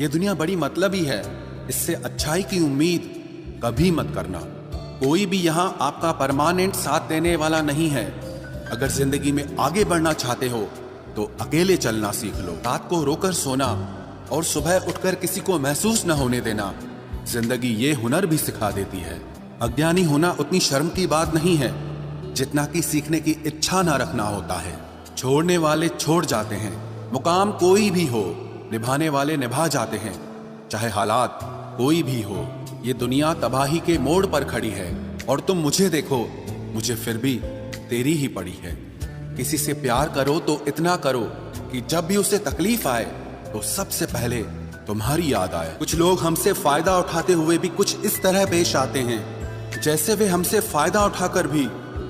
ये दुनिया बड़ी मतलबी है, इससे अच्छाई की उम्मीद कभी मत करना। कोई भी यहाँ आपका परमानेंट साथ देने वाला नहीं है। अगर जिंदगी में आगे बढ़ना चाहते हो तो अकेले चलना सीख लो। रात को रोकर सोना और सुबह उठकर किसी को महसूस न होने देना, जिंदगी ये हुनर भी सिखा देती है। अज्ञानी होना उतनी शर्म की बात नहीं है जितना कि सीखने की इच्छा ना रखना होता है। छोड़ने वाले छोड़ जाते हैं, मुकाम कोई भी हो, निभाने वाले निभा जाते हैं, चाहे हालात कोई भी हो। ये दुनिया तबाही के मोड़ पर खड़ी है और तुम मुझे देखो, मुझे फिर भी तेरी ही पड़ी है। किसी से प्यार करो तो इतना करो कि जब भी उसे तकलीफ आए तो सबसे पहले तुम्हारी याद आए। कुछ लोग हमसे फायदा उठाते हुए भी कुछ इस तरह पेश आते हैं जैसे वे हमसे फायदा उठाकर भी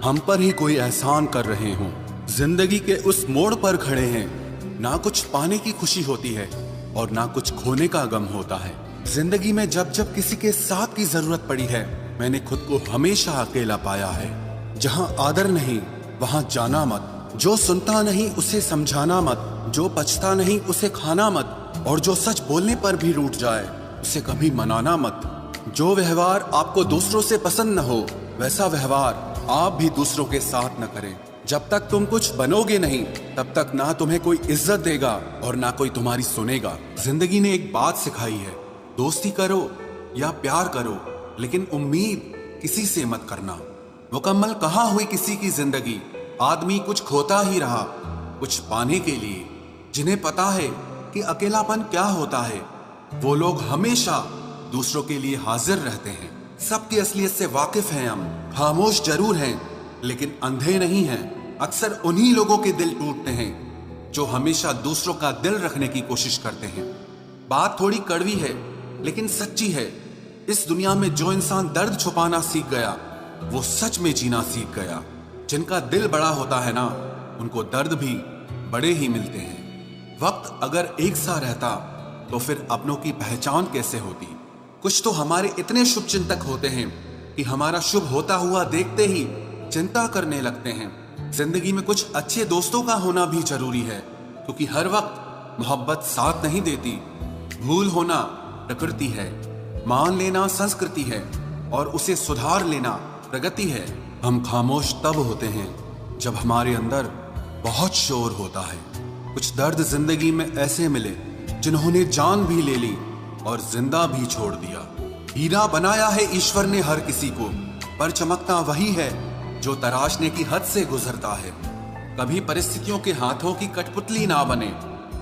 हम पर ही कोई एहसान कर रहे हों। जिंदगी के उस मोड़ पर खड़े हैं, ना कुछ पाने की खुशी होती है और ना कुछ खोने का गम होता है। जिंदगी में जब जब किसी के साथ की जरूरत पड़ी है, मैंने खुद को हमेशा अकेला पाया है। जहां आदर नहीं वहां जाना मत, जो सुनता नहीं उसे समझाना मत, जो पछता नहीं उसे खाना मत, और जो सच बोलने पर भी रूठ जाए उसे कभी मनाना मत। जो व्यवहार आपको दूसरों से पसंद न हो वैसा व्यवहार आप भी दूसरों के साथ न करें। जब तक तुम कुछ बनोगे नहीं तब तक ना तुम्हें कोई इज्जत देगा और ना कोई तुम्हारी सुनेगा। जिंदगी ने एक बात सिखाई है, दोस्ती करो या प्यार करो लेकिन उम्मीद किसी से मत करना। मुकम्मल कहाँ हुई किसी की जिंदगी, आदमी कुछ खोता ही रहा कुछ पाने के लिए। जिन्हें पता है कि अकेलापन क्या होता है, वो लोग हमेशा दूसरों के लिए हाजिर रहते हैं। सबकी असलियत से वाकिफ हैं हम, खामोश जरूर हैं लेकिन अंधे नहीं हैं। अक्सर उन्हीं लोगों के दिल टूटते हैं जो हमेशा दूसरों का दिल रखने की कोशिश करते हैं। बात थोड़ी कड़वी है लेकिन सच्ची है। इस दुनिया में जो इंसान दर्द छुपाना सीख गया वो सच में जीना सीख गया। जिनका दिल बड़ा होता है ना, उनको दर्द भी बड़े ही मिलते हैं। वक्त अगर एक सा रहता तो फिर अपनों की पहचान कैसे होती। कुछ तो हमारे इतने शुभ चिंतक होते हैं कि हमारा शुभ होता हुआ देखते ही चिंता करने लगते हैं। जिंदगी में कुछ अच्छे दोस्तों का होना भी जरूरी है, क्योंकि हर वक्त मोहब्बत साथ नहीं देती। भूल होना प्रकृति है, मान लेना संस्कृति है और उसे सुधार लेना प्रगति है। हम खामोश तब होते हैं जब हमारे अंदर बहुत शोर होता है। कुछ दर्द जिंदगी में ऐसे मिले जिन्होंने जान भी ले ली और जिंदा भी छोड़ दिया। हीरा बनाया है ईश्वर ने हर किसी को, पर चमकता वही है जो तराशने की हद से गुजरता है। कभी परिस्थितियों के हाथों की कठपुतली ना बने,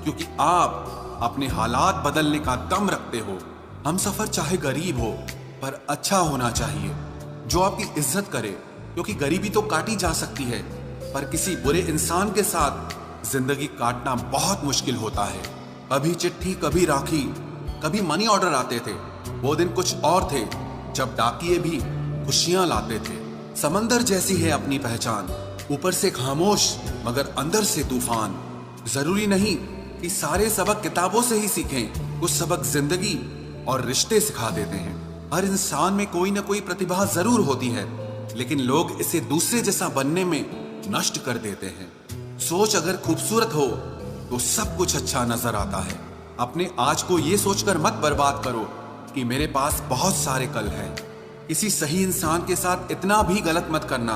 क्योंकि आप अपने हालात बदलने का दम रखते हो। हम सफर चाहे गरीब हो पर अच्छा होना चाहिए, जो आपकी इज्जत करे, क्योंकि गरीबी तो काटी जा सकती है पर किसी बुरे इंसान के साथ जिंदगी काटना बहुत मुश्किल होता है। कभी चिट्ठी कभी राखी कभी मनी ऑर्डर आते थे। वो दिन कुछ और थे जब डाकिये भी खुशियां लाते थे। समंदर जैसी है अपनी पहचान, ऊपर से खामोश मगर अंदर से तूफान। जरूरी नहीं कि सारे सबक किताबों से ही सीखें, कुछ सबक जिंदगी और रिश्ते सिखा देते हैं। हर इंसान में कोई ना कोई प्रतिभा जरूर होती है, लेकिन लोग इसे दूसरे जैसा बनने में नष्ट कर देते हैं। सोच अगर खूबसूरत हो तो सब कुछ अच्छा नजर आता है। अपने आज को ये सोचकर मत बर्बाद करो कि मेरे पास बहुत सारे कल हैं। किसी सही इंसान के साथ इतना भी गलत मत करना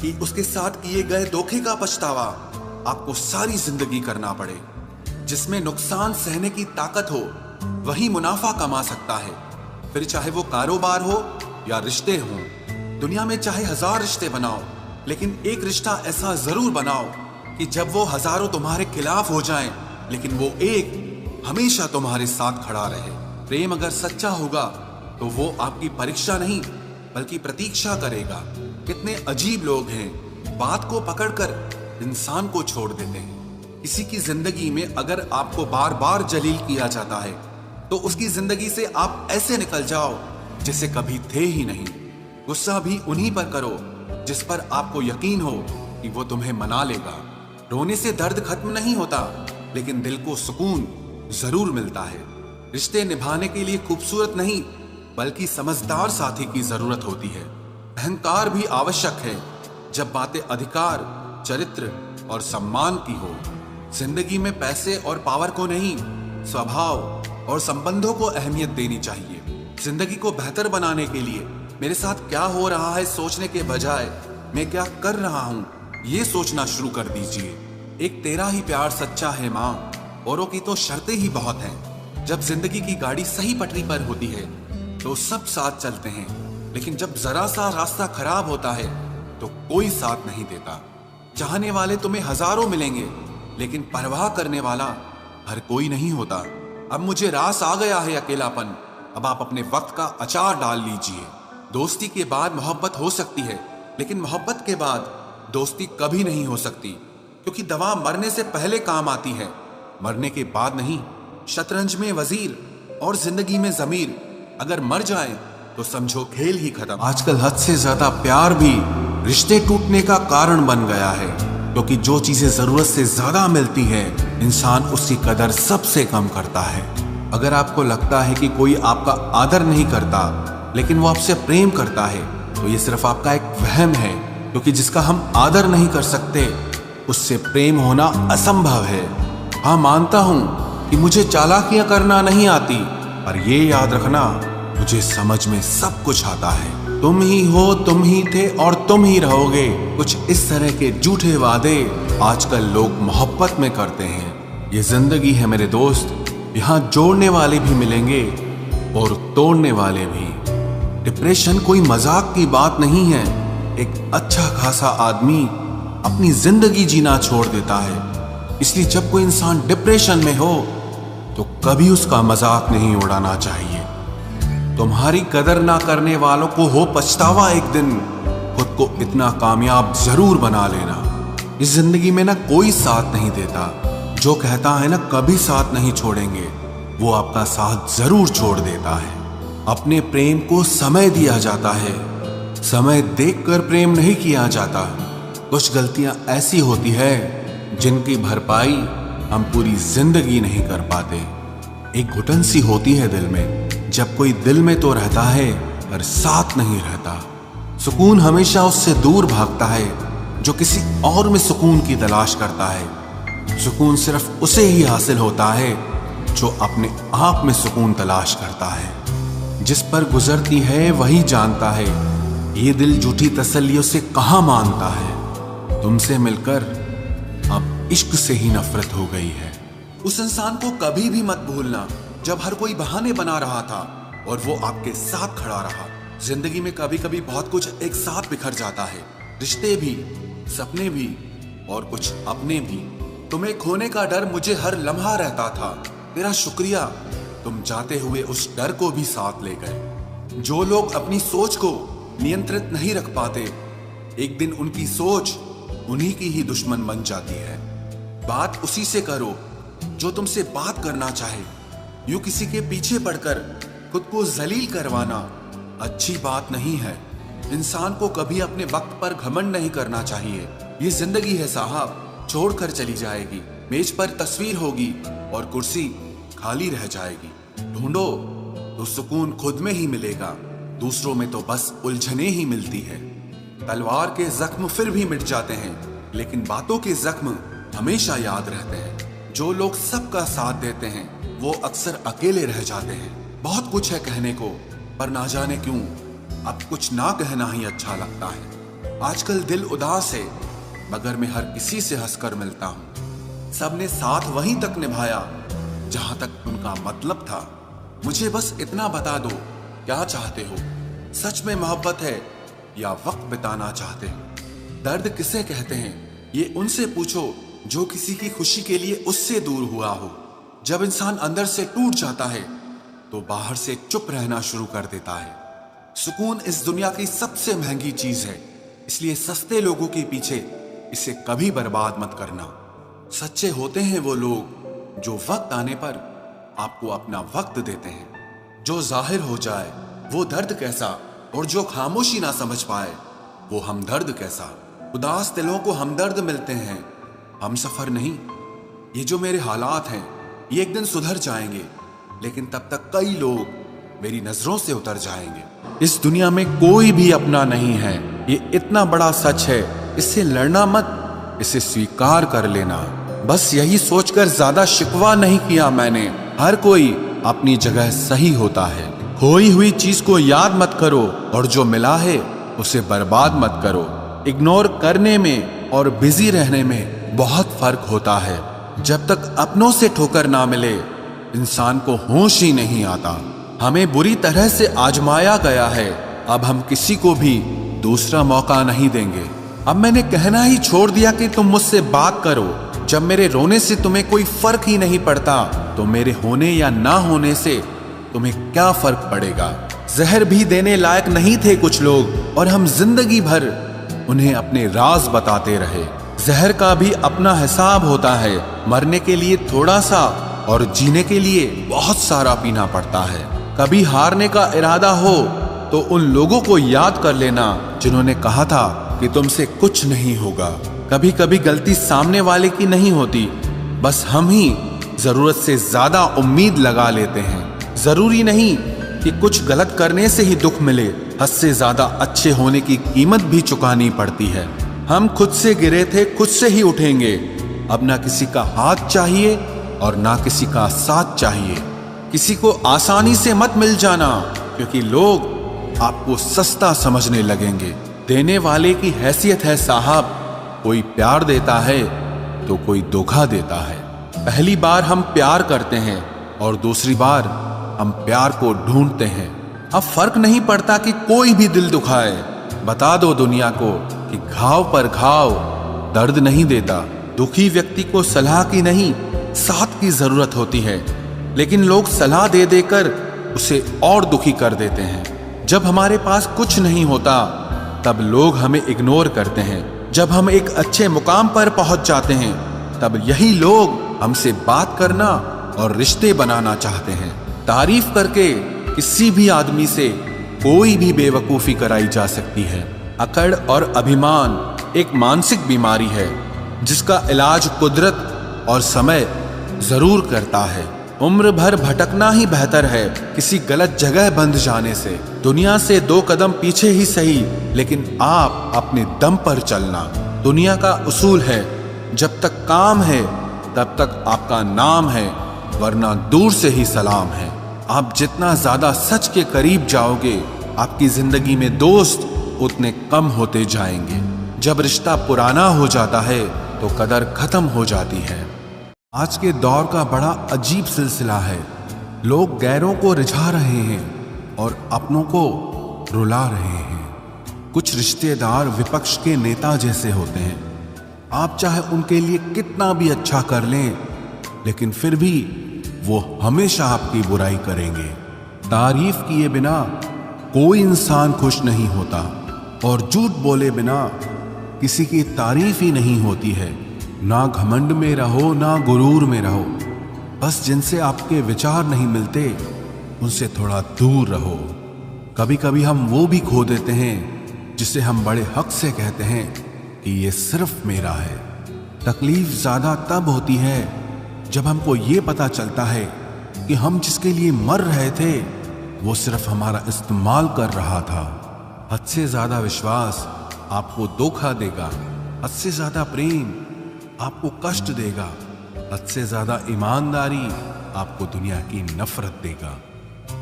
कि उसके साथ किए गए धोखे का पछतावा आपको सारी जिंदगी करना पड़े। जिसमें नुकसान सहने की ताकत हो वही मुनाफा कमा सकता है, फिर चाहे वो कारोबार हो या रिश्ते हों। दुनिया में चाहे 1000 रिश्ते बनाओ, लेकिन एक रिश्ता ऐसा जरूर बनाओ कि जब वो हजारों तुम्हारे खिलाफ हो जाएं, लेकिन वो एक हमेशा तुम्हारे साथ खड़ा रहे। प्रेम अगर सच्चा होगा तो वो आपकी परीक्षा नहीं बल्कि प्रतीक्षा करेगा। कितने अजीब लोग हैं, बात को पकड़कर इंसान को छोड़ देते हैं। किसी की जिंदगी में अगर आपको बार बार जलील किया जाता है तो उसकी जिंदगी से आप ऐसे निकल जाओ जैसे कभी थे ही नहीं। गुस्सा भी उन्हीं पर करो जिस पर आपको यकीन हो कि वो तुम्हें मना लेगा। रोने से दर्द खत्म नहीं होता, लेकिन दिल को सुकून जरूर मिलता है। रिश्ते निभाने के लिए खूबसूरत नहीं बल्कि समझदार साथी की जरूरत होती है। अहंकार भी आवश्यक है जब बातें अधिकार, चरित्र और सम्मान की हो। जिंदगी में पैसे और पावर को नहीं, स्वभाव, और संबंधों को अहमियत देनी चाहिए। जिंदगी को बेहतर बनाने के लिए मेरे साथ क्या हो रहा है सोचने के बजाय मैं क्या कर रहा हूँ ये सोचना शुरू कर दीजिए। एक तेरा ही प्यार सच्चा है माँ, औरों की तो शर्तें ही बहुत हैं। जब जिंदगी की गाड़ी सही पटरी पर होती है तो सब साथ चलते हैं, लेकिन जब जरा सा रास्ता खराब होता है तो कोई साथ नहीं देता। चाहने वाले तुम्हें हजारों मिलेंगे, लेकिन परवाह करने वाला हर कोई नहीं होता। अब मुझे रास आ गया है अकेलापन, अब आप अपने वक्त का अचार डाल लीजिए। दोस्ती के बाद मोहब्बत हो सकती है, लेकिन मोहब्बत के बाद दोस्ती कभी नहीं हो सकती, क्योंकि दवा मरने से पहले काम आती है, मरने के बाद नहीं। शतरंज में वजीर और जिंदगी में जमीर अगर मर जाए तो समझो खेल ही खत्म। आजकल हद से ज्यादा प्यार भी रिश्ते टूटने का कारण बन गया है, क्योंकि जो चीजें जरूरत से ज्यादा मिलती है इंसान उसकी कदर सबसे कम करता है। अगर आपको लगता है कि कोई आपका आदर नहीं करता लेकिन वो आपसे प्रेम करता है तो ये सिर्फ आपका एक वहम है, क्योंकि जिसका हम आदर नहीं कर सकते उससे प्रेम होना असंभव है। हाँ, मानता हूं कि मुझे चालाकियां करना नहीं आती, पर ये याद रखना मुझे समझ में सब कुछ आता है। तुम ही हो, तुम ही थे और तुम ही रहोगे, कुछ इस तरह के झूठे वादे आजकल लोग मोहब्बत में करते हैं। ये जिंदगी है मेरे दोस्त, यहाँ जोड़ने वाले भी मिलेंगे और तोड़ने वाले भी। डिप्रेशन कोई मजाक की बात नहीं है। एक अच्छा खासा आदमी अपनी जिंदगी जीना छोड़ देता है, इसलिए जब कोई इंसान डिप्रेशन में हो तो कभी उसका मजाक नहीं उड़ाना चाहिए। तुम्हारी कदर ना करने वालों को हो पछतावा एक दिन, खुद को इतना कामयाब जरूर बना लेना। इस जिंदगी में ना कोई साथ नहीं देता, जो कहता है ना कभी साथ नहीं छोड़ेंगे, वो आपका साथ जरूर छोड़ देता है। अपने प्रेम को समय दिया जाता है, समय देखकर प्रेम नहीं किया जाता। कुछ गलतियां ऐसी होती है जिनकी भरपाई हम पूरी जिंदगी नहीं कर पाते। एक घुटन सी होती है दिल में, जब कोई दिल में तो रहता है पर साथ नहीं रहता। सुकून हमेशा उससे दूर भागता है जो किसी और में सुकून की तलाश करता है। सुकून सिर्फ उसे ही हासिल होता है जो अपने आप में सुकून तलाश करता है। जिस पर गुजरती है वही जानता है, ये दिल झूठी तसल्लियों से कहां मानता है। तुमसे मिलकर अब इश्क से ही नफरत हो गई है। उस इंसान को कभी भी मत भूलना जब हर कोई बहाने बना रहा था और वो आपके साथ खड़ा रहा। जिंदगी में कभी कभी बहुत कुछ एक साथ बिखर जाता है, रिश्ते भी, सपने भी और कुछ अपने भी। तुम्हें खोने का डर मुझे हर लम्हा रहता था, तेरा शुक्रिया तुम जाते हुए उस डर को भी साथ ले गए। जो लोग अपनी सोच को नियंत्रित नहीं रख पाते, एक दिन उनकी सोच उन्हीं की ही दुश्मन बन जाती है। बात उसी से करो जो तुमसे बात करना चाहे। यूं किसी के पीछे पड़कर खुद को जलील करवाना अच्छी बात नहीं है। इंसान को कभी अपने वक्त पर घमंड नहीं करना चाहिए। ये जिंदगी है साहब, छोड़कर चली जाएगी। मेज पर तस्वीर होगी और कुर्सी खाली रह जाएगी। ढूंढो तो सुकून खुद में ही मिलेगा, दूसरों में तो बस उलझने ही मिलती है। तलवार के जख्म फिर भी मिट जाते हैं, लेकिन बातों के जख्म हमेशा याद रहते हैं। जो लोग सबका साथ देते हैं वो अक्सर अकेले रह जाते हैं। बहुत कुछ है कहने को, पर ना जाने क्यों अब कुछ ना कहना ही अच्छा लगता है। आजकल दिल उदास है, मगर मैं हर किसी से हंसकर मिलता हूँ। सबने साथ वहीं तक निभाया जहां तक उनका मतलब था। मुझे बस इतना बता दो, क्या चाहते हो? सच में मोहब्बत है या वक्त बिताना चाहते हो? दर्द किसे कहते हैं ये उनसे पूछो जो किसी की खुशी के लिए उससे दूर हुआ हो। जब इंसान अंदर से टूट जाता है तो बाहर से चुप रहना शुरू कर देता है। सुकून इस दुनिया की सबसे महंगी चीज है, इसलिए सस्ते लोगों के पीछे इसे कभी बर्बाद मत करना। सच्चे होते हैं वो लोग जो वक्त आने पर आपको अपना वक्त देते हैं। जो जाहिर हो जाए वो दर्द कैसा, और जो खामोशी ना समझ पाए वो हमदर्द कैसा। उदास दिलों को हमदर्द मिलते हैं, हम सफर नहीं। ये जो मेरे हालात हैं ये एक दिन सुधर जाएंगे, लेकिन तब तक कई लोग मेरी नजरों से उतर जाएंगे। इस दुनिया में कोई भी अपना नहीं है, ये इतना बड़ा सच है। इससे लड़ना मत, इसे स्वीकार कर लेना। बस यही सोचकर ज्यादा शिकवा नहीं किया मैंने। हर कोई अपनी जगह सही होता है। खोई हुई चीज को याद मत करो और जो मिला है उसे बर्बाद मत करो। इग्नोर करने में और बिजी रहने में बहुत फर्क होता है। जब तक अपनों से ठोकर ना मिले इंसान को होश ही नहीं आता। हमें बुरी तरह से आजमाया गया है, अब हम किसी को भी दूसरा मौका नहीं देंगे। अब मैंने कहना ही छोड़ दिया कि तुम मुझसे बात करो। जब मेरे रोने से तुम्हें कोई फर्क ही नहीं पड़ता तो मेरे होने या ना होने से तुम्हें क्या फर्क पड़ेगा। जहर भी देने लायक नहीं थे कुछ लोग और हम जिंदगी भर उन्हें अपने राज बताते रहे। जहर का भी अपना हिसाब होता है। मरने के लिए थोड़ा सा और जीने के लिए बहुत सारा पीना पड़ता है। कभी हारने का इरादा हो तो उन लोगों को याद कर लेना जिन्होंने कहा था कि तुमसे कुछ नहीं होगा। कभी कभी गलती सामने वाले की नहीं होती, बस हम ही जरूरत से ज्यादा उम्मीद लगा लेते हैं। जरूरी नहीं कि कुछ गलत करने से ही दुख मिले, हद से ज्यादा अच्छे होने की कीमत भी चुकानी पड़ती है। हम खुद से गिरे थे, खुद से ही उठेंगे। अब ना किसी का हाथ चाहिए और ना किसी का साथ चाहिए। किसी को आसानी से मत मिल जाना, क्योंकि लोग आपको सस्ता समझने लगेंगे। देने वाले की हैसियत है साहब, कोई प्यार देता है तो कोई धोखा देता है। पहली बार हम प्यार करते हैं और दूसरी बार हम प्यार को ढूंढते हैं। अब फर्क नहीं पड़ता कि कोई भी दिल दुखाए। बता दो दुनिया को कि घाव पर घाव दर्द नहीं देता। दुखी व्यक्ति को सलाह की नहीं, साथ की जरूरत होती है, लेकिन लोग सलाह दे देकर उसे और दुखी कर देते हैं। जब हमारे पास कुछ नहीं होता तब लोग हमें इग्नोर करते हैं। जब हम एक अच्छे मुकाम पर पहुंच जाते हैं तब यही लोग हमसे बात करना और रिश्ते बनाना चाहते हैं। तारीफ करके किसी भी आदमी से कोई भी बेवकूफी कराई जा सकती है। अकड़ और अभिमान एक मानसिक बीमारी है जिसका इलाज कुदरत और समय जरूर करता है। उम्र भर भटकना ही बेहतर है किसी गलत जगह बंध जाने से। दुनिया से 2 कदम पीछे ही सही, लेकिन आप अपने दम पर चलना। दुनिया का उसूल है, जब तक काम है तब तक आपका नाम है, वरना दूर से ही सलाम है। आप जितना ज्यादा सच के करीब जाओगे, आपकी जिंदगी में दोस्त उतने कम होते जाएंगे। जब रिश्ता पुराना हो जाता है तो कदर खत्म हो जाती है। आज के दौर का बड़ा अजीब सिलसिला है। लोग गैरों को रिझा रहे हैं और अपनों को रुला रहे हैं। कुछ रिश्तेदार विपक्ष के नेता जैसे होते हैं। आप चाहे उनके लिए कितना भी अच्छा कर लें, लेकिन फिर भी वो हमेशा आपकी बुराई करेंगे। तारीफ किए बिना कोई इंसान खुश नहीं होता और झूठ बोले बिना किसी की तारीफ ही नहीं होती है। ना घमंड में रहो, ना गुरूर में रहो। बस जिनसे आपके विचार नहीं मिलते उनसे थोड़ा दूर रहो। कभी कभी हम वो भी खो देते हैं जिसे हम बड़े हक से कहते हैं कि ये सिर्फ मेरा है। तकलीफ ज्यादा तब होती है जब हमको ये पता चलता है कि हम जिसके लिए मर रहे थे वो सिर्फ हमारा इस्तेमाल कर रहा था। हद से ज्यादा विश्वास आपको धोखा देगा। हद से ज्यादा प्रेम आपको कष्ट देगा। हद से ज्यादा ईमानदारी आपको दुनिया की नफरत देगा।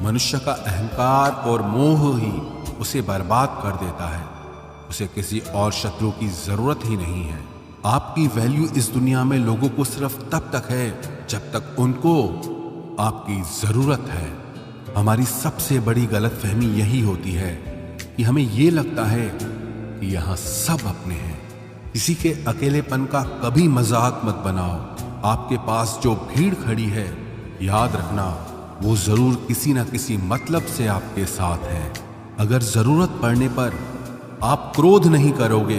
मनुष्य का अहंकार और मोह ही उसे बर्बाद कर देता है। उसे किसी और शत्रु की जरूरत ही नहीं है। आपकी वैल्यू इस दुनिया में लोगों को सिर्फ तब तक है जब तक उनको आपकी जरूरत है। हमारी सबसे बड़ी गलतफहमी यही होती है कि हमें ये लगता है कि यहाँ सब अपने हैं। किसी के अकेलेपन का कभी मजाक मत बनाओ। आपके पास जो भीड़ खड़ी है, याद रखना वो जरूर किसी न किसी मतलब से आपके साथ है। अगर जरूरत पड़ने पर आप क्रोध नहीं करोगे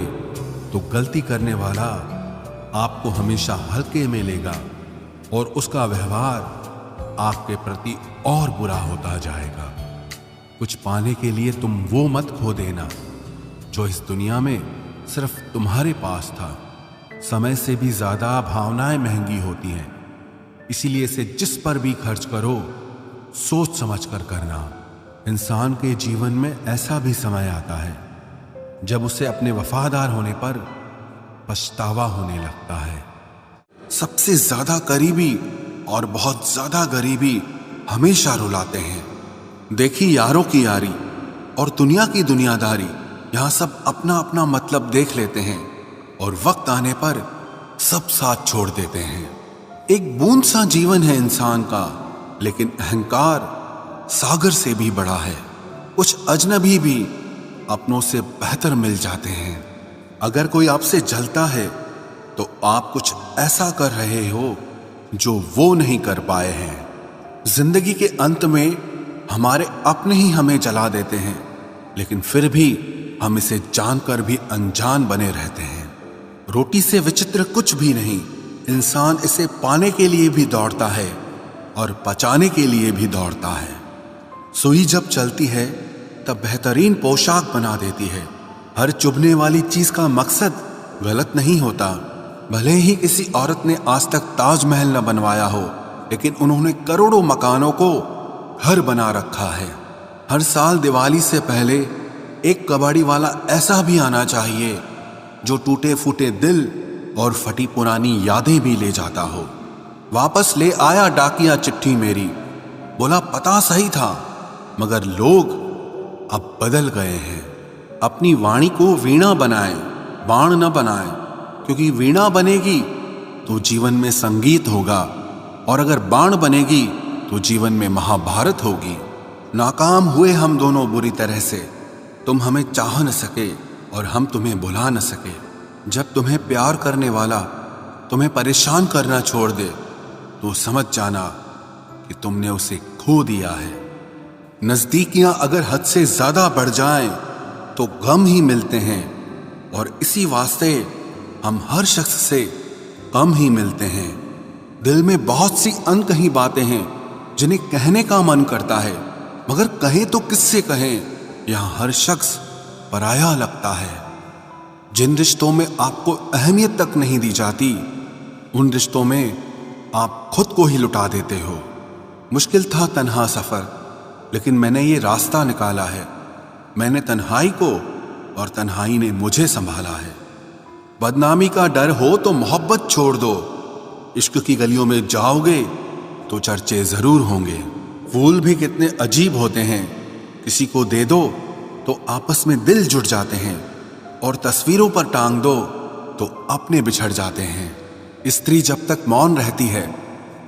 तो गलती करने वाला आपको हमेशा हल्के में लेगा और उसका व्यवहार आपके प्रति और बुरा होता जाएगा। कुछ पाने के लिए तुम वो मत खो देना जो इस दुनिया में सिर्फ तुम्हारे पास था। समय से भी ज्यादा भावनाएं महंगी होती हैं, इसीलिए इसे जिस पर भी खर्च करो सोच समझ कर करना। इंसान के जीवन में ऐसा भी समय आता है जब उसे अपने वफादार होने पर पछतावा होने लगता है। सबसे ज्यादा करीबी और बहुत ज्यादा गरीबी हमेशा रुलाते हैं। देखी यारों की यारी और दुनिया की दुनियादारी, यहाँ सब अपना अपना मतलब देख लेते हैं और वक्त आने पर सब साथ छोड़ देते हैं। एक बूंद सा जीवन है इंसान का, लेकिन अहंकार सागर से भी बड़ा है। कुछ अजनबी भी अपनों से बेहतर मिल जाते हैं। अगर कोई आपसे जलता है तो आप कुछ ऐसा कर रहे हो जो वो नहीं कर पाए हैं। जिंदगी के अंत में हमारे अपने ही हमें जला देते हैं, लेकिन फिर भी हम इसे जानकर भी अनजान बने रहते हैं। रोटी से विचित्र कुछ भी नहीं, इंसान इसे पाने के लिए भी दौड़ता है और पचाने के लिए भी दौड़ता है। सुई जब चलती है तब बेहतरीन पोशाक बना देती है। हर चुभने वाली चीज का मकसद गलत नहीं होता। भले ही किसी औरत ने आज तक ताजमहल न बनवाया हो, लेकिन उन्होंने करोड़ों मकानों को घर बना रखा है। हर साल दिवाली से पहले एक कबाड़ी वाला ऐसा भी आना चाहिए जो टूटे फूटे दिल और फटी पुरानी यादें भी ले जाता हो। वापस ले आया डाकिया चिट्ठी मेरी, बोला पता सही था मगर लोग अब बदल गए हैं। अपनी वाणी को वीणा बनाएं, बाण न बनाएं, क्योंकि वीणा बनेगी तो जीवन में संगीत होगा, और अगर बाण बनेगी तो जीवन में महाभारत होगी। नाकाम हुए हम दोनों बुरी तरह से, तुम हमें चाह न सके और हम तुम्हें भुला न सके। जब तुम्हें प्यार करने वाला तुम्हें परेशान करना छोड़ दे तो समझ जाना कि तुमने उसे खो दिया है। नजदीकियां अगर हद से ज्यादा बढ़ जाएं तो गम ही मिलते हैं, और इसी वास्ते हम हर शख्स से कम ही मिलते हैं। दिल में बहुत सी अनकही बातें हैं जिन्हें कहने का मन करता है, मगर कहें तो किससे कहें, यहां हर शख्स पराया लगता है। जिन रिश्तों में आपको अहमियत तक नहीं दी जाती, उन रिश्तों में आप खुद को ही लुटा देते हो। मुश्किल था तन्हा सफर, लेकिन मैंने ये रास्ता निकाला है। मैंने तन्हाई को और तन्हाई ने मुझे संभाला है। बदनामी का डर हो तो मोहब्बत छोड़ दो। इश्क की गलियों में जाओगे तो चर्चे जरूर होंगे। फूल भी कितने अजीब होते हैं, किसी को दे दो तो आपस में दिल जुड़ जाते हैं, और तस्वीरों पर टांग दो तो अपने बिछड़ जाते हैं। स्त्री जब तक मौन रहती है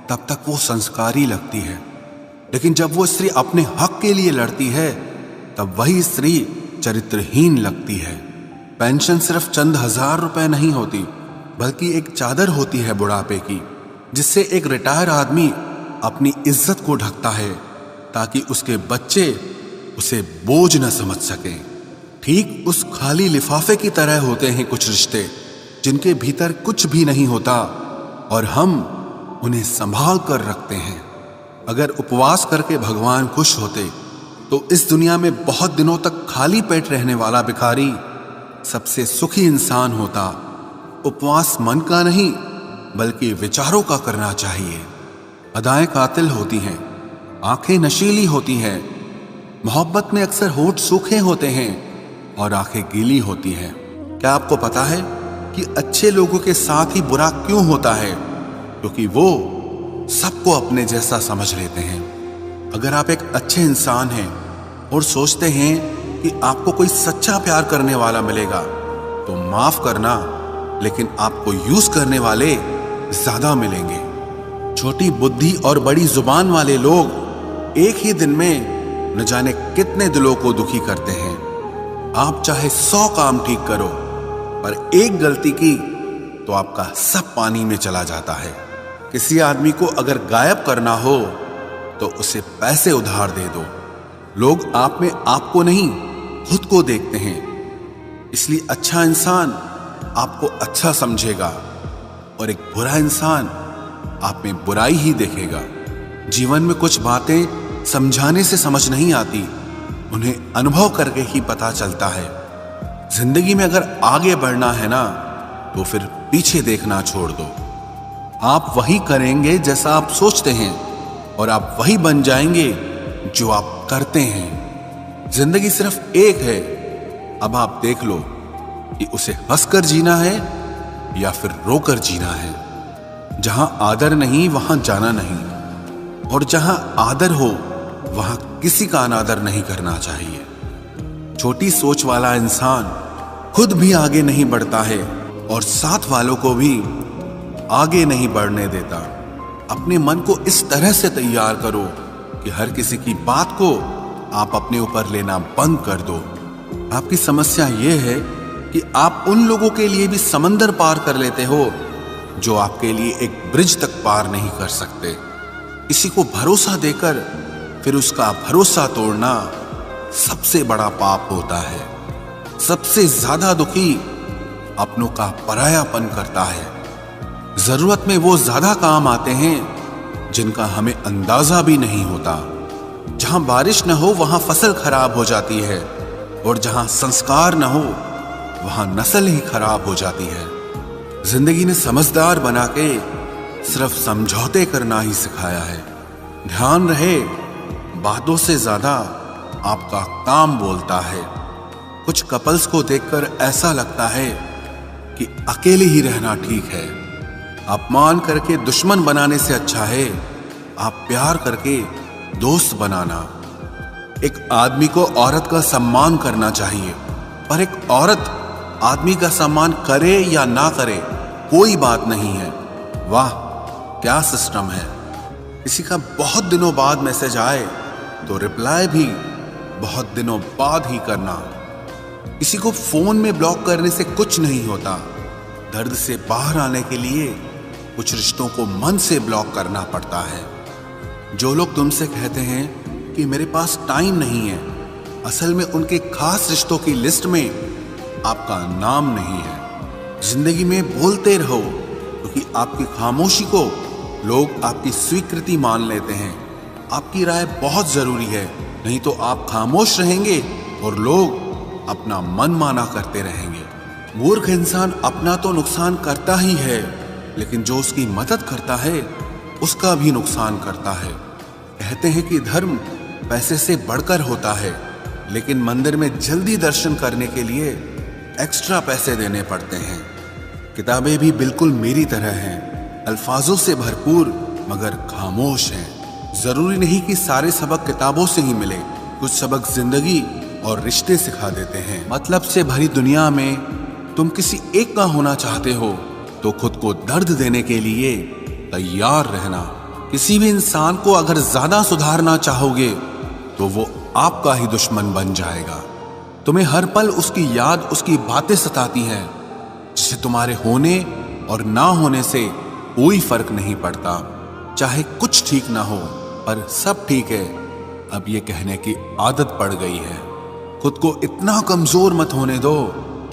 तब तक वो संस्कारी लगती है, लेकिन जब वो स्त्री अपने हक के लिए लड़ती है तब वही स्त्री चरित्रहीन लगती है। पेंशन सिर्फ चंद हजार रुपए नहीं होती, बल्कि एक चादर होती है बुढ़ापे की, जिससे एक रिटायर आदमी अपनी इज्जत को ढकता है ताकि उसके बच्चे उसे बोझ न समझ सकें। ठीक उस खाली लिफाफे की तरह होते हैं कुछ रिश्ते जिनके भीतर कुछ भी नहीं होता और हम उन्हें संभाल कर रखते हैं। अगर उपवास करके भगवान खुश होते तो इस दुनिया में बहुत दिनों तक खाली पेट रहने वाला भिखारी सबसे सुखी इंसान होता। उपवास मन का नहीं बल्कि विचारों का करना चाहिए। अदाएं कातिल होती हैं, आंखें नशीली होती हैं। मोहब्बत में अक्सर होठ सूखे होते हैं और आंखें गीली होती हैं। क्या आपको पता है कि अच्छे लोगों के साथ ही बुरा क्यों होता है? क्योंकि वो सबको अपने जैसा समझ लेते हैं। अगर आप एक अच्छे इंसान हैं और सोचते हैं कि आपको कोई सच्चा प्यार करने वाला मिलेगा तो माफ करना, लेकिन आपको यूज करने वाले ज्यादा मिलेंगे। छोटी बुद्धि और बड़ी जुबान वाले लोग एक ही दिन में न जाने कितने दिलों को दुखी करते हैं। आप चाहे 100 काम ठीक करो, पर एक गलती की तो आपका सब पानी में चला जाता है। किसी आदमी को अगर गायब करना हो तो उसे पैसे उधार दे दो। लोग आप में आपको नहीं खुद को देखते हैं, इसलिए अच्छा इंसान आपको अच्छा समझेगा और एक बुरा इंसान आप में बुराई ही देखेगा। जीवन में कुछ बातें समझाने से समझ नहीं आती, उन्हें अनुभव करके ही पता चलता है। जिंदगी में अगर आगे बढ़ना है ना तो फिर पीछे देखना छोड़ दो। आप वही करेंगे जैसा आप सोचते हैं और आप वही बन जाएंगे जो आप करते हैं। जिंदगी सिर्फ एक है, अब आप देख लो कि उसे हंसकर जीना है या फिर रोकर जीना है। जहां आदर नहीं वहां जाना नहीं। और जहां आदर हो वहां किसी का अनादर नहीं करना चाहिए। छोटी सोच वाला इंसान खुद भी आगे नहीं बढ़ता है और साथ वालों को भी आगे नहीं बढ़ने देता। अपने मन को इस तरह से तैयार करो कि हर किसी की बात को आप अपने ऊपर लेना बंद कर दो। आपकी समस्या यह है कि आप उन लोगों के लिए भी समंदर पार कर लेते हो जो आपके लिए एक ब्रिज तक पार नहीं कर सकते। किसी को भरोसा देकर फिर उसका भरोसा तोड़ना सबसे बड़ा पाप होता है। सबसे ज्यादा दुखी अपनों का परायापन करता है। जरूरत में वो ज्यादा काम आते हैं जिनका हमें अंदाजा भी नहीं होता। जहां बारिश न हो वहां फसल खराब हो जाती है और जहां संस्कार न हो वहां नस्ल ही खराब हो जाती है। जिंदगी ने समझदार बना के सिर्फ समझौते करना ही सिखाया है। ध्यान रहे, बातों से ज्यादा आपका काम बोलता है। कुछ कपल्स को देखकर ऐसा लगता है कि अकेले ही रहना ठीक है। अपमान करके दुश्मन बनाने से अच्छा है आप प्यार करके दोस्त बनाना। एक आदमी को औरत का सम्मान करना चाहिए, पर एक औरत आदमी का सम्मान करे या ना करे कोई बात नहीं है। वाह क्या सिस्टम है। किसी का बहुत दिनों बाद मैसेज आए तो रिप्लाई भी बहुत दिनों बाद ही करना। किसी को फोन में ब्लॉक करने से कुछ नहीं होता। दर्द से बाहर आने के लिए कुछ रिश्तों को मन से ब्लॉक करना पड़ता है। जो लोग तुमसे कहते हैं कि मेरे पास टाइम नहीं है, असल में उनके खास रिश्तों की लिस्ट में आपका नाम नहीं है। जिंदगी में बोलते रहो क्योंकि आपकी खामोशी को लोग आपकी स्वीकृति मान लेते हैं। आपकी राय बहुत जरूरी है, नहीं तो आप खामोश रहेंगे और लोग अपना मन माना करते रहेंगे। मूर्ख इंसान अपना तो नुकसान करता ही है, लेकिन जो उसकी मदद करता है उसका भी नुकसान करता है। कहते हैं कि धर्म पैसे से बढ़कर होता है, लेकिन मंदिर में जल्दी दर्शन करने के लिए एक्स्ट्रा पैसे देने पड़ते हैं। किताबें भी बिल्कुल मेरी तरह हैं, अल्फाजों से भरपूर मगर खामोश हैं। जरूरी नहीं कि सारे सबक किताबों से ही मिले, कुछ सबक जिंदगी और रिश्ते सिखा देते हैं। मतलब से भरी दुनिया में तुम किसी एक का होना चाहते हो तो खुद को दर्द देने के लिए तैयार रहना। किसी भी इंसान को अगर ज्यादा सुधारना चाहोगे तो वो आपका ही दुश्मन बन जाएगा। तुम्हें हर पल उसकी याद, उसकी बातें सताती हैं, जिसे तुम्हारे होने और ना होने से कोई फर्क नहीं पड़ता। चाहे कुछ ठीक ना हो पर सब ठीक है, अब ये कहने की आदत पड़ गई है। खुद को इतना कमजोर मत होने दो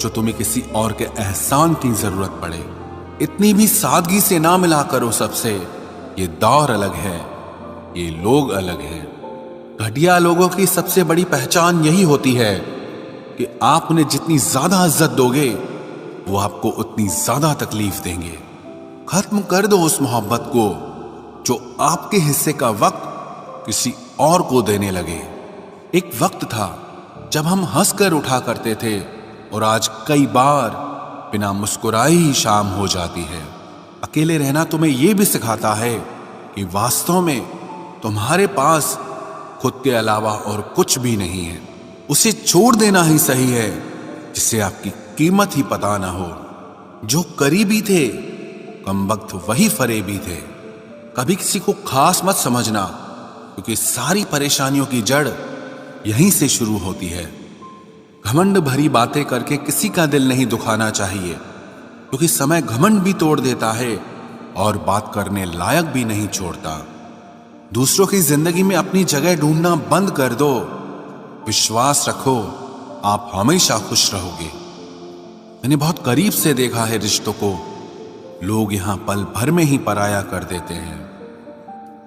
जो तुम्हें किसी और के एहसान की जरूरत पड़े। इतनी भी सादगी से ना मिला करो सबसे। ये दौर अलग है, ये लोग अलग हैं। घटिया लोगों की सबसे बड़ी पहचान यही होती है कि आप उन्हें जितनी ज्यादा इज्जत दोगे वो आपको उतनी ज्यादा तकलीफ देंगे। खत्म कर दो उस मोहब्बत को जो आपके हिस्से का वक्त किसी और को देने लगे। एक वक्त था जब हम हंसकर उठा करते थे और आज कई बार बिना मुस्कुराए ही शाम हो जाती है। अकेले रहना तुम्हें यह भी सिखाता है कि वास्तव में तुम्हारे पास खुद के अलावा और कुछ भी नहीं है। उसे छोड़ देना ही सही है जिससे आपकी कीमत ही पता ना हो। जो करीबी थे कमबख्त वही फरेबी थे। कभी किसी को खास मत समझना, क्योंकि सारी परेशानियों की जड़ यहीं से शुरू होती है। घमंड भरी बातें करके किसी का दिल नहीं दुखाना चाहिए, क्योंकि समय घमंड भी तोड़ देता है और बात करने लायक भी नहीं छोड़ता। दूसरों की जिंदगी में अपनी जगह ढूंढना बंद कर दो। विश्वास रखो, आप हमेशा खुश रहोगे। मैंने बहुत करीब से देखा है रिश्तों को, लोग यहां पल भर में ही पराया कर देते हैं।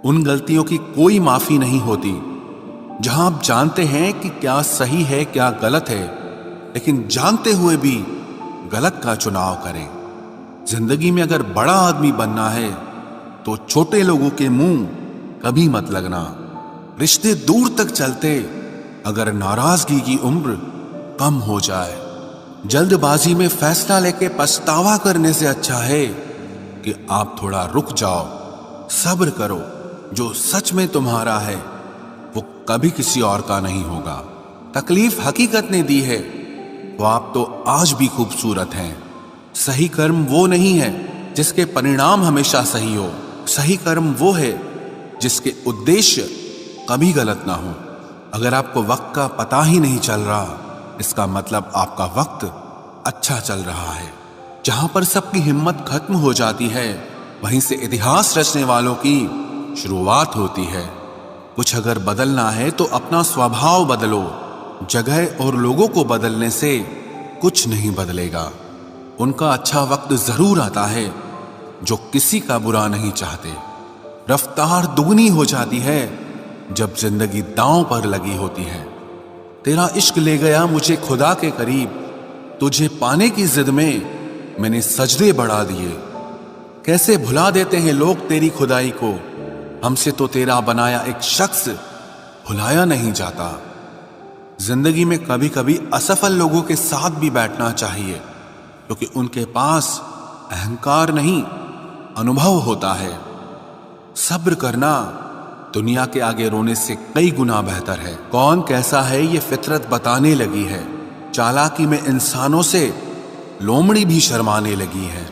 उन गलतियों की कोई माफी नहीं होती जहां आप जानते हैं कि क्या सही है क्या गलत है, लेकिन जानते हुए भी गलत का चुनाव करें। जिंदगी में अगर बड़ा आदमी बनना है तो छोटे लोगों के मुंह कभी मत लगना। रिश्ते दूर तक चलते अगर नाराजगी की उम्र कम हो जाए। जल्दबाजी में फैसला लेके पछतावा करने से अच्छा है कि आप थोड़ा रुक जाओ, सब्र करो जो सच में तुम्हारा है वो कभी किसी और का नहीं होगा। तकलीफ हकीकत ने दी है तो आप तो आज भी खूबसूरत हैं। सही कर्म वो नहीं है जिसके परिणाम हमेशा सही हो। सही कर्म वो है जिसके उद्देश्य कभी गलत ना हो। अगर आपको वक्त का पता ही नहीं चल रहा, इसका मतलब आपका वक्त अच्छा चल रहा है। जहां पर सबकी हिम्मत खत्म हो जाती है, वहीं से इतिहास रचने वालों की शुरुआत होती है। कुछ अगर बदलना है तो अपना स्वभाव बदलो। जगह और लोगों को बदलने से कुछ नहीं बदलेगा। उनका अच्छा वक्त जरूर आता है जो किसी का बुरा नहीं चाहते। रफ्तार दुगनी हो जाती है जब जिंदगी दांव पर लगी होती है। तेरा इश्क ले गया मुझे खुदा के करीब, तुझे पाने की जिद में मैंने सजदे बढ़ा दिए। कैसे भुला देते हैं लोग तेरी खुदाई को, हमसे तो तेरा बनाया एक शख्स भुलाया नहीं जाता। जिंदगी में कभी कभी असफल लोगों के साथ भी बैठना चाहिए, क्योंकि उनके पास अहंकार नहीं अनुभव होता है। सब्र करना दुनिया के आगे रोने से कई गुना बेहतर है। कौन कैसा है ये फितरत बताने लगी है। चालाकी में इंसानों से लोमड़ी भी शर्माने लगी है।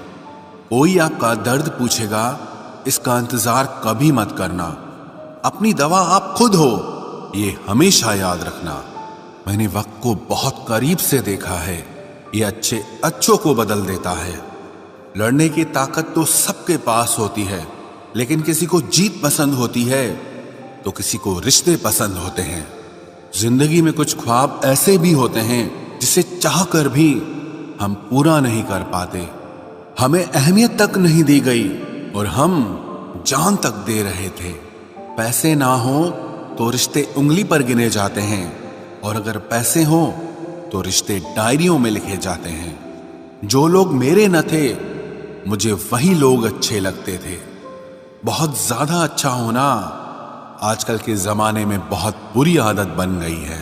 कोई आपका दर्द पूछेगा, इसका इंतजार कभी मत करना। अपनी दवा आप खुद हो, ये हमेशा याद रखना। मैंने वक्त को बहुत करीब से देखा है, ये अच्छे अच्छों को बदल देता है। लड़ने की ताकत तो सबके पास होती है, लेकिन किसी को जीत पसंद होती है तो किसी को रिश्ते पसंद होते हैं। जिंदगी में कुछ ख्वाब ऐसे भी होते हैं जिसे चाह कर भी हम पूरा नहीं कर पाते। हमें अहमियत तक नहीं दी गई और हम जान तक दे रहे थे। पैसे ना हो तो रिश्ते उंगली पर गिने जाते हैं, और अगर पैसे हो तो रिश्ते डायरियों में लिखे जाते हैं। जो लोग मेरे न थे, मुझे वही लोग अच्छे लगते थे। बहुत ज्यादा अच्छा होना आजकल के जमाने में बहुत बुरी आदत बन गई है।